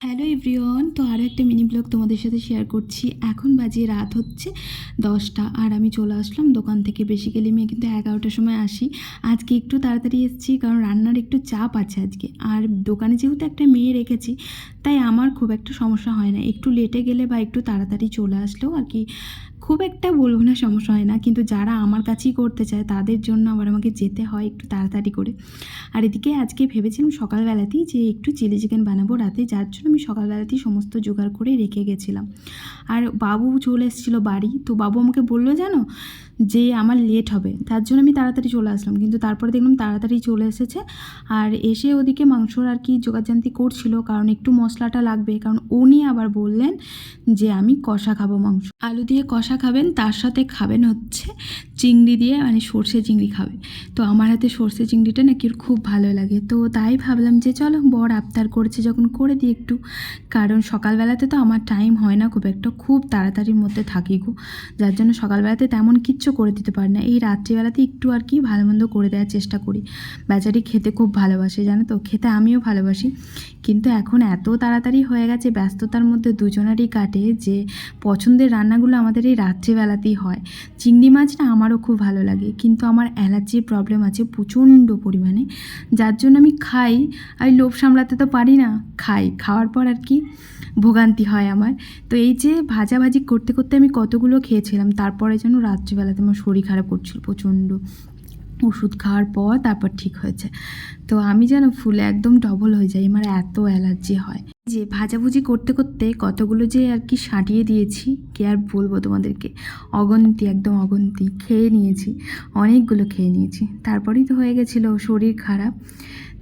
Hello everyone, তো আরও একটা মিনি ব্লগ তোমাদের সাথে শেয়ার করছি। এখন বাজে রাত হচ্ছে 10টা, আর আমি চলে আসলাম দোকান থেকে। বেসিক্যালি আমি কিন্তু 11টার সময় আসি। আজকে একটু তাড়াতাড়ি এসেছি কারণ রান্নার একটু চাপ আছে আজকে, আর দোকানে যেহেতু একটা মেয়ে রেখেছি তাই আমার খুব একটা সমস্যা হয় না। একটু লেটে গেলে বা একটু তাড়াতাড়ি চলে আসলেও আর কি খুব একটা বলবো না সমস্যা হয় না, কিন্তু যারা আমার কাছেই করতে চায় তাদের জন্য আবার আমাকে যেতে হয় একটু তাড়াতাড়ি করে। আর এদিকে আজকে ভেবেছিলাম সকালবেলাতেই যে একটু চিলি চিকেন বানাবো রাতে, যার জন্য আমি সকালবেলাতেই সমস্ত জোগাড় করে রেখে গেছিলাম। আর বাবু চলে এসেছিলো বাড়ি, তো বাবু আমাকে বললো জানো যে আমার লেট হবে, তার জন্য আমি তাড়াতাড়ি চলে আসলাম। কিন্তু তারপরে দেখলাম তাড়াতাড়ি চলে এসেছে, আর এসে ওদিকে মাংসর আর কি জোগাড়জান্তি করছিল, কারণ একটু মশলাটা লাগবে। কারণ উনি আবার বললেন যে আমি কষা খাবো, মাংস আলু দিয়ে কষা খাবেন, তার সাথে খাবেন হচ্ছে চিংড়ি দিয়ে, মানে সর্ষে চিংড়ি খাবে। তো আমার হাতে সর্ষে চিংড়িটা নাকি ওর খুব ভালো লাগে, তো তাই ভাবলাম যে চলো বর আবদার করেছে যখন করে দিই একটু। কারণ সকালবেলাতে তো আমার টাইম হয় না খুব একটা, খুব তাড়াতাড়ির মধ্যে থাকি গো, যার জন্য সকালবেলাতে তেমন কিচ্ছু করে দিতে পারি না। এই রাত্রিবেলাতে একটু আর কি ভালো মন্দ করে দেওয়ার চেষ্টা করি। বেচারি খেতে খুব ভালোবাসে, জানো তো, খেতে আমিও ভালোবাসি। কিন্তু এখন এত তাড়াতাড়ি হয়ে গেছে, ব্যস্ততার মধ্যে দুজনেরই কাটে যে পছন্দের রান্নাগুলো আমাদের এই রাত্রিবেলাতেই হয়। চিংড়ি মাছ না আমারও খুব ভালো লাগে, কিন্তু আমার অ্যালার্জির প্রবলেম আছে প্রচণ্ড পরিমাণে, যার জন্য আমি খাই। আর লোভ সামলাতে তো পারি না, খাওয়ার পর আর কি ভোগান্তি হয় আমার। তো এই যে ভাজাভাজি করতে করতে আমি কতগুলো খেয়েছিলাম, তারপরে যেন রাত্রিবেলাতে আমার শরীর খারাপ করছিল প্রচণ্ড। ওষুধ খাওয়ার পর তারপর ঠিক হয়েছে। তো আমি যেন ফুলে একদম ডবল হয়ে যাই, আমার এত অ্যালার্জি হয়। যে ভাজাভুজি করতে করতে কতগুলো যে আর কি সাটিয়ে দিয়েছি, কে আর বলবো তোমাদেরকে, অগন্তি, একদম অগন্তি খেয়ে নিয়েছি, অনেকগুলো খেয়ে নিয়েছি। তারপরেই তো হয়ে গেছিলো শরীর খারাপ।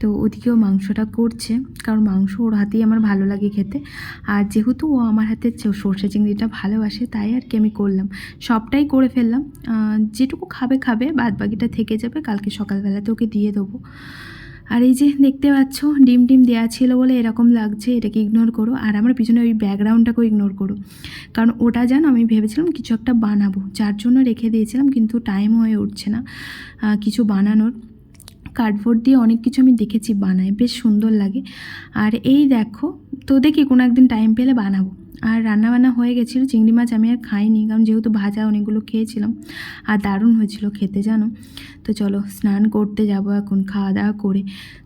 তো ওদিকেও মাংসটা করছে, কারণ মাংস ওর হাতেই আমার ভালো লাগে খেতে। আর যেহেতু ও আমার হাতে সর্ষে চিংড়িটা ভালোবাসে, তাই আর কি আমি করলাম, সবটাই করে ফেললাম। যেটুকু খাবে, বাদ বাকিটা থেকে যাবে, কালকে সকালবেলাতে ওকে দিয়ে দেবো। আর এই যে দেখতে পাচ্ছ ডিম দেওয়া ছিল বলে এরকম লাগছে, এটাকে ইগনোর করো। আর আমার পিছনে ওই ব্যাকগ্রাউন্ডটাকেও ইগনোর করো, কারণ ওটা জানো আমি ভেবেছিলাম কিছু একটা বানাবো, যার জন্য রেখে দিয়েছিলাম, কিন্তু টাইম হয়ে উঠছে না কিছু বানানোর। কার্ডবোর্ড দিয়ে অনেক কিছু আমি দেখেছি বানায়, বেশ সুন্দর লাগে। আর এই দেখো, তো দেখি কোনো একদিন টাইম পেলে বানাবো। আর রান্নাবান্না হয়ে গেছিলো, চিংড়ি মাছ আমি আর খাইনি, কারণ যেহেতু ভাজা অনেকগুলো খেয়েছিলাম, আর দারুণ হয়েছিল খেতে জানো। তো চলো স্নান করতে যাব এখন খাওয়া দাওয়া করে।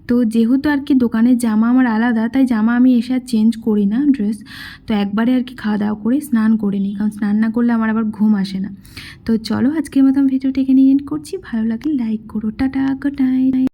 তো যেহেতু আর কি দোকানের জামা আমার আলাদা, তাই জামা আমি এসে আর চেঞ্জ করি না ড্রেস। তো একবারে আর কি খাওয়া দাওয়া করে স্নান করে নিই, কারণ স্নান না করলে আমার আবার ঘুম আসে না। তো চলো আজকের মতো ভিডিওটা এখানে এন্ড করছি। ভালো লাগলে লাইক করো, টাটা, গুড নাইট।